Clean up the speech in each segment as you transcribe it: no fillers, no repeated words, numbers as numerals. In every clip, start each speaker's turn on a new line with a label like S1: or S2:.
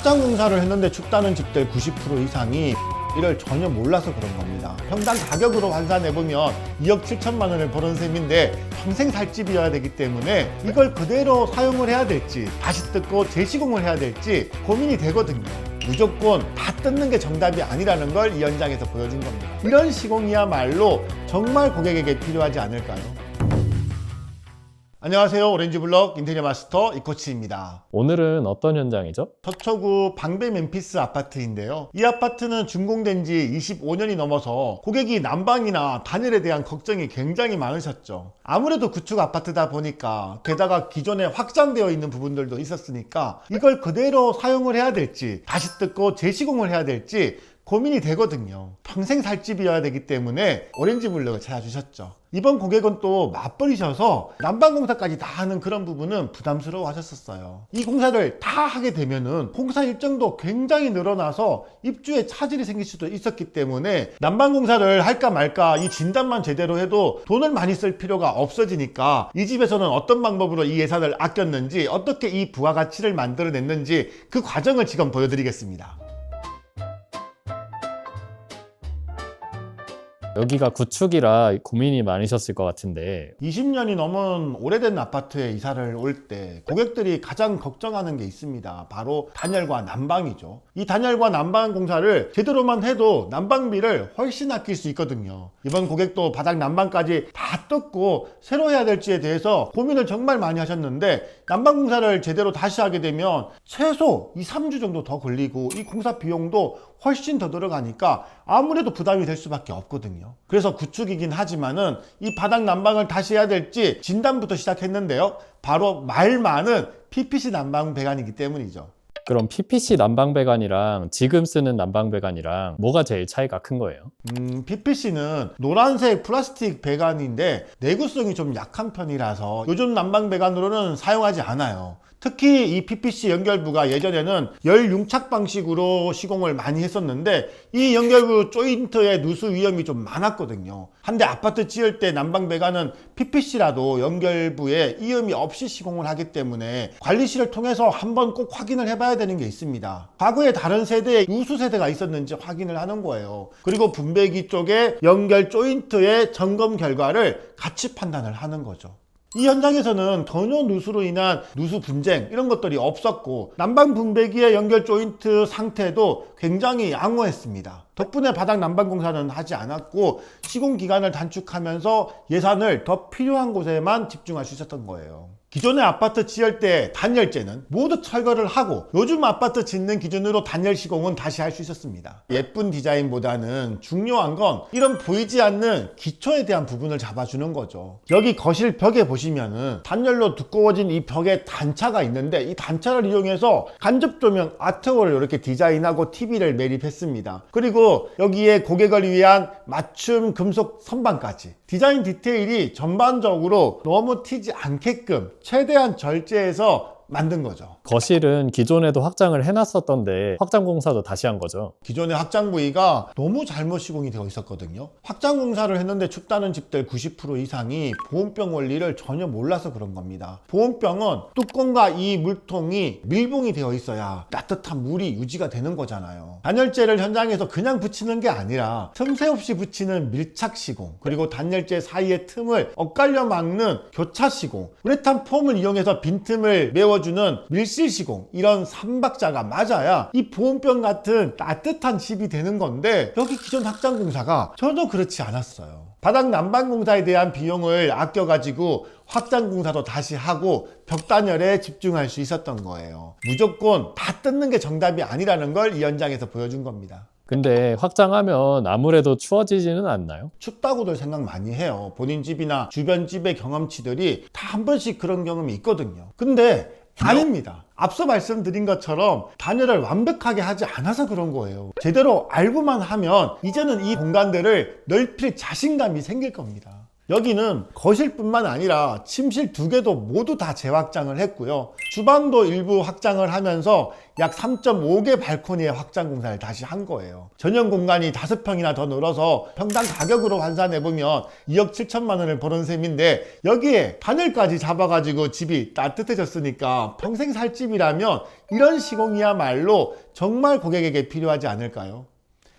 S1: 확장 공사를 했는데 춥다는 집들 90% 이상이 이를 전혀 몰라서 그런 겁니다. 평당 가격으로 환산해보면 2억 7천만 원을 버는 셈인데 평생 살 집이어야 되기 때문에 이걸 그대로 사용을 해야 될지 다시 뜯고 재시공을 해야 될지 고민이 되거든요. 무조건 다 뜯는 게 정답이 아니라는 걸 이 현장에서 보여준 겁니다. 이런 시공이야말로 정말 고객에게 필요하지 않을까요? 안녕하세요. 오렌지블럭 인테리어 마스터 이코치입니다.
S2: 오늘은 어떤 현장이죠?
S1: 서초구 방배 맨피스 아파트인데요. 이 아파트는 준공된 지 25년이 넘어서 고객이 난방이나 단열에 대한 걱정이 굉장히 많으셨죠. 아무래도 구축 아파트다 보니까 게다가 기존에 확장되어 있는 부분들도 있었으니까 이걸 그대로 사용을 해야 될지 다시 뜯고 재시공을 해야 될지 고민이 되거든요. 평생 살 집이어야 되기 때문에 오렌지블럭을 찾아주셨죠. 이번 고객은 또 맞벌이셔서 난방공사까지 다 하는 그런 부분은 부담스러워 하셨었어요. 이 공사를 다 하게 되면은 공사 일정도 굉장히 늘어나서 입주에 차질이 생길 수도 있었기 때문에 난방공사를 할까 말까 이 진단만 제대로 해도 돈을 많이 쓸 필요가 없어지니까 이 집에서는 어떤 방법으로 이 예산을 아꼈는지 어떻게 이 부가가치를 만들어냈는지 그 과정을 지금 보여드리겠습니다.
S2: 여기가 구축이라 고민이 많으셨을 것 같은데
S1: 20년이 넘은 오래된 아파트에 이사를 올 때 고객들이 가장 걱정하는 게 있습니다. 바로 단열과 난방이죠. 이 단열과 난방 공사를 제대로만 해도 난방비를 훨씬 아낄 수 있거든요. 이번 고객도 바닥 난방까지 다 뜯고 새로 해야 될지에 대해서 고민을 정말 많이 하셨는데 난방 공사를 제대로 다시 하게 되면 최소 2-3주 정도 더 걸리고 이 공사 비용도 훨씬 더 들어가니까 아무래도 부담이 될 수밖에 없거든요. 그래서 구축이긴 하지만은 이 바닥 난방을 다시 해야 될지 진단부터 시작했는데요. 바로 말 많은 PPC 난방 배관이기 때문이죠.
S2: 그럼 PPC 난방배관이랑 지금 쓰는 난방배관이랑 뭐가 제일 차이가 큰 거예요?
S1: PPC는 노란색 플라스틱 배관인데 내구성이 좀 약한 편이라서 요즘 난방 배관으로는 사용하지 않아요. 특히 이 PPC 연결부가 예전에는 열 융착 방식으로 시공을 많이 했었는데 이 연결부 조인트의 누수 위험이 좀 많았거든요. 한데 아파트 지을 때 난방 배관은 PPC라도 연결부에 이음이 없이 시공을 하기 때문에 관리실을 통해서 한번 꼭 확인을 해봐야 되는 게 있습니다. 과거에 다른 세대에 누수 세대가 있었는지 확인을 하는 거예요. 그리고 분배기 쪽에 연결 조인트의 점검 결과를 같이 판단을 하는 거죠. 이 현장에서는 전혀 누수로 인한 누수 분쟁 이런 것들이 없었고 난방 분배기의 연결 조인트 상태도 굉장히 양호했습니다. 덕분에 바닥 난방 공사는 하지 않았고 시공 기간을 단축하면서 예산을 더 필요한 곳에만 집중할 수 있었던 거예요. 기존의 아파트 지을 때 단열재는 모두 철거를 하고 요즘 아파트 짓는 기준으로 단열 시공은 다시 할 수 있었습니다. 예쁜 디자인보다는 중요한 건 이런 보이지 않는 기초에 대한 부분을 잡아주는 거죠. 여기 거실 벽에 보시면은 단열로 두꺼워진 이 벽에 단차가 있는데 이 단차를 이용해서 간접 조명 아트월을 이렇게 디자인하고 TV를 매립했습니다. 그리고 여기에 고객을 위한 맞춤 금속 선반까지 디자인 디테일이 전반적으로 너무 튀지 않게끔 최대한 절제해서 만든 거죠.
S2: 거실은 기존에도 확장을 해놨었던데 확장 공사도 다시 한 거죠.
S1: 기존의 확장 부위가 너무 잘못 시공이 되어 있었거든요. 확장 공사를 했는데 춥다는 집들 90% 이상이 보온병 원리를 전혀 몰라서 그런 겁니다. 보온병은 뚜껑과 이 물통이 밀봉이 되어 있어야 따뜻한 물이 유지가 되는 거잖아요. 단열재를 현장에서 그냥 붙이는 게 아니라 틈새 없이 붙이는 밀착 시공, 그리고 단열재 사이의 틈을 엇갈려 막는 교차 시공, 우레탄 폼을 이용해서 빈틈을 메워주는 밀실 시공, 이런 3박자가 맞아야 이 보온병 같은 따뜻한 집이 되는 건데 여기 기존 확장 공사가 전혀 그렇지 않았어요. 바닥 난방 공사에 대한 비용을 아껴가지고 확장 공사도 다시 하고 벽단열에 집중할 수 있었던 거예요. 무조건 다 뜯는 게 정답이 아니라는 걸 이 현장에서 보여준 겁니다.
S2: 근데 확장하면 아무래도 추워지지는 않나요?
S1: 춥다고들 생각 많이 해요. 본인 집이나 주변 집의 경험치들이 다 한 번씩 그런 경험이 있거든요. 근데 아닙니다. 앞서 말씀드린 것처럼 단열을 완벽하게 하지 않아서 그런 거예요. 제대로 알고만 하면 이제는 이 공간들을 넓힐 자신감이 생길 겁니다. 여기는 거실뿐만 아니라 침실 2개도 모두 다 재확장을 했고요. 주방도 일부 확장을 하면서 약 3.5개 발코니의 확장 공사를 다시 한 거예요. 전용 공간이 5평이나 더 늘어서 평당 가격으로 환산해보면 2억 7천만 원을 버는 셈인데, 여기에 하늘까지 잡아가지고 집이 따뜻해졌으니까 평생 살 집이라면 이런 시공이야말로 정말 고객에게 필요하지 않을까요?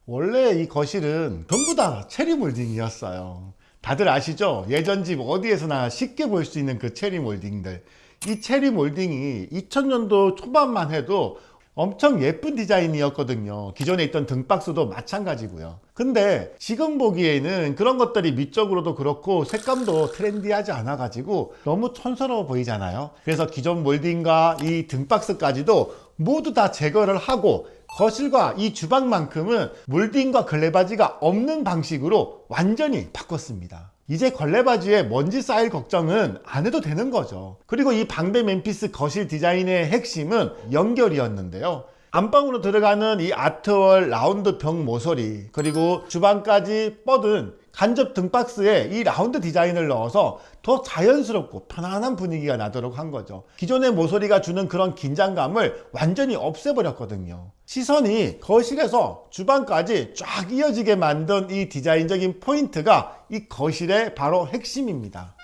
S1: 원래 이 거실은 전부 다 체리 몰딩이었어요. 다들 아시죠? 예전 집 어디에서나 쉽게 볼 수 있는 그 체리 몰딩들. 이 체리 몰딩이 2000년도 초반만 해도 엄청 예쁜 디자인이었거든요. 기존에 있던 등박스도 마찬가지고요. 근데 지금 보기에는 그런 것들이 미적으로도 그렇고 색감도 트렌디하지 않아 가지고 너무 촌스러워 보이잖아요. 그래서 기존 몰딩과 이 등박스까지도 모두 다 제거를 하고, 거실과 이 주방만큼은 몰딩과 걸레바지가 없는 방식으로 완전히 바꿨습니다. 이제 걸레바지에 먼지 쌓일 걱정은 안 해도 되는 거죠. 그리고 이 방배 맨피스 거실 디자인의 핵심은 연결이었는데요. 안방으로 들어가는 이 아트월 라운드 벽 모서리, 그리고 주방까지 뻗은 간접 등박스에 이 라운드 디자인을 넣어서 더 자연스럽고 편안한 분위기가 나도록 한 거죠. 기존의 모서리가 주는 그런 긴장감을 완전히 없애버렸거든요. 시선이 거실에서 주방까지 쫙 이어지게 만든 이 디자인적인 포인트가 이 거실의 바로 핵심입니다.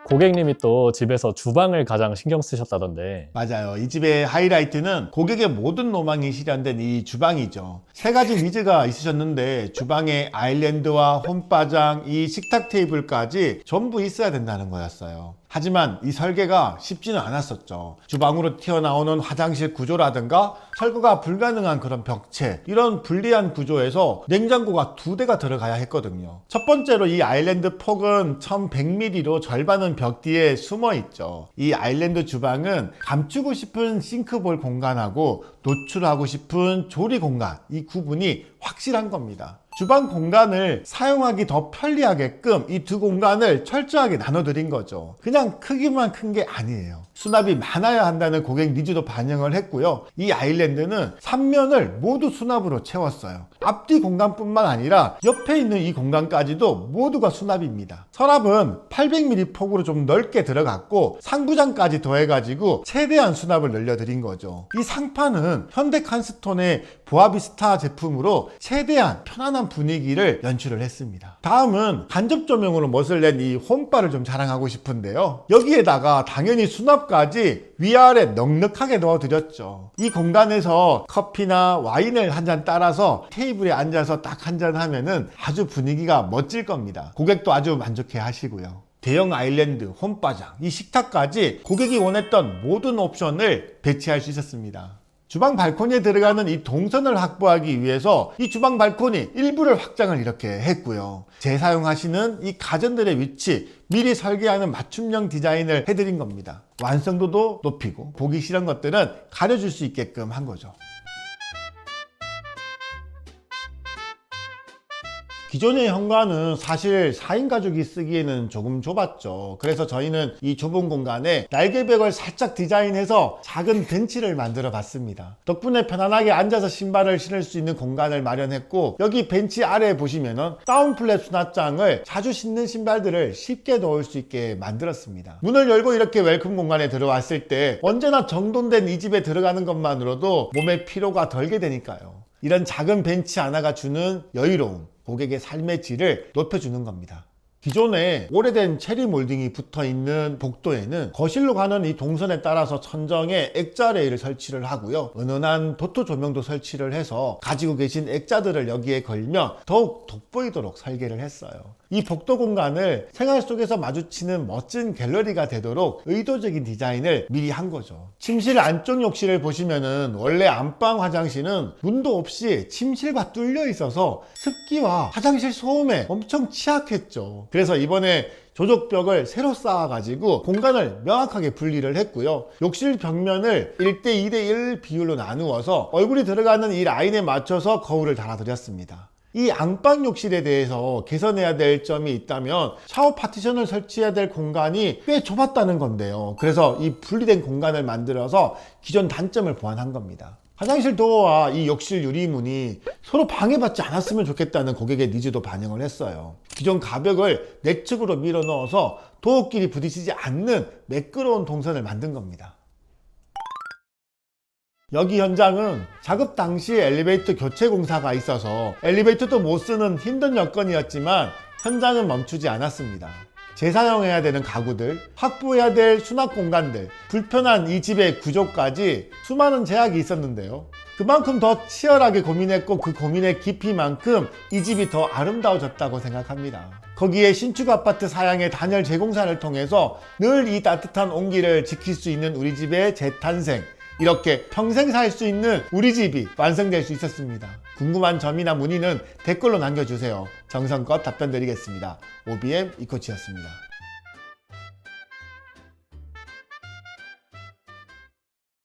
S2: 고객님이 또 집에서 주방을 가장 신경 쓰셨다던데.
S1: 맞아요. 이 집의 하이라이트는 고객의 모든 로망이 실현된 이 주방이죠. 3가지 니즈가 있으셨는데 주방에 아일랜드와 홈바장, 이 식탁 테이블까지 전부 있어야 된다는 거였어요. 하지만 이 설계가 쉽지는 않았었죠. 주방으로 튀어나오는 화장실 구조라든가 철거가 불가능한 그런 벽체, 이런 불리한 구조에서 냉장고가 2대가 들어가야 했거든요. 첫 번째로 이 아일랜드 폭은 1100mm로 절반은 벽 뒤에 숨어 있죠. 이 아일랜드 주방은 감추고 싶은 싱크볼 공간하고 노출하고 싶은 조리 공간, 이 구분이 확실한 겁니다. 주방 공간을 사용하기 더 편리하게끔 이 2 공간을 철저하게 나눠드린 거죠. 그냥 크기만 큰 게 아니에요. 수납이 많아야 한다는 고객 니즈도 반영을 했고요. 이 아일랜드는 3면을 모두 수납으로 채웠어요. 앞뒤 공간뿐만 아니라 옆에 있는 이 공간까지도 모두가 수납입니다. 서랍은 800mm 폭으로 좀 넓게 들어갔고 상부장까지 더해가지고 최대한 수납을 늘려드린 거죠. 이 상판은 현대 칸스톤의 보아비스타 제품으로 최대한 편안한 분위기를 연출을 했습니다. 다음은 간접 조명으로 멋을 낸 이 홈바를 좀 자랑하고 싶은데요. 여기에다가 당연히 수납까지 위아래 넉넉하게 넣어드렸죠. 이 공간에서 커피나 와인을 한 잔 따라서 테이블에 앉아서 딱 한 잔 하면은 아주 분위기가 멋질 겁니다. 고객도 아주 만족해 하시고요. 대형 아일랜드, 홈바장, 이 식탁까지 고객이 원했던 모든 옵션을 배치할 수 있었습니다. 주방 발코니에 들어가는 이 동선을 확보하기 위해서 이 주방 발코니 일부를 확장을 이렇게 했고요. 재사용하시는 이 가전들의 위치 미리 설계하는 맞춤형 디자인을 해드린 겁니다. 완성도도 높이고 보기 싫은 것들은 가려줄 수 있게끔 한 거죠. 기존의 현관은 사실 4인 가족이 쓰기에는 조금 좁았죠. 그래서 저희는 이 좁은 공간에 날개벽을 살짝 디자인해서 작은 벤치를 만들어 봤습니다. 덕분에 편안하게 앉아서 신발을 신을 수 있는 공간을 마련했고, 여기 벤치 아래에 보시면은 다운플랩 수납장을 자주 신는 신발들을 쉽게 넣을 수 있게 만들었습니다. 문을 열고 이렇게 웰컴 공간에 들어왔을 때 언제나 정돈된 이 집에 들어가는 것만으로도 몸의 피로가 덜게 되니까요. 이런 작은 벤치 하나가 주는 여유로움, 고객의 삶의 질을 높여주는 겁니다. 기존에 오래된 체리 몰딩이 붙어있는 복도에는 거실로 가는 이 동선에 따라서 천정에 액자 레일을 설치를 하고요. 은은한 도트 조명도 설치를 해서 가지고 계신 액자들을 여기에 걸면 더욱 돋보이도록 설계를 했어요. 이 복도 공간을 생활 속에서 마주치는 멋진 갤러리가 되도록 의도적인 디자인을 미리 한 거죠. 침실 안쪽 욕실을 보시면은 원래 안방 화장실은 문도 없이 침실과 뚫려 있어서 습기와 화장실 소음에 엄청 취약했죠. 그래서 이번에 조적벽을 새로 쌓아가지고 공간을 명확하게 분리를 했고요. 욕실 벽면을 1대 2대 1 비율로 나누어서 얼굴이 들어가는 이 라인에 맞춰서 거울을 달아드렸습니다. 이 안방 욕실에 대해서 개선해야 될 점이 있다면 샤워 파티션을 설치해야 될 공간이 꽤 좁았다는 건데요. 그래서 이 분리된 공간을 만들어서 기존 단점을 보완한 겁니다. 화장실 도어와 이 욕실 유리문이 서로 방해받지 않았으면 좋겠다는 고객의 니즈도 반영을 했어요. 기존 가벽을 내측으로 밀어 넣어서 도어끼리 부딪히지 않는 매끄러운 동선을 만든 겁니다. 여기 현장은 작업 당시에 엘리베이터 교체 공사가 있어서 엘리베이터도 못 쓰는 힘든 여건이었지만 현장은 멈추지 않았습니다. 재사용해야 되는 가구들, 확보해야 될 수납 공간들, 불편한 이 집의 구조까지 수많은 제약이 있었는데요. 그만큼 더 치열하게 고민했고 그 고민의 깊이만큼 이 집이 더 아름다워졌다고 생각합니다. 거기에 신축 아파트 사양의 단열 재공사를 통해서 늘 이 따뜻한 온기를 지킬 수 있는 우리 집의 재탄생, 이렇게 평생 살 수 있는 우리 집이 완성될 수 있었습니다. 궁금한 점이나 문의는 댓글로 남겨주세요. 정성껏 답변 드리겠습니다. OBM 이코치였습니다.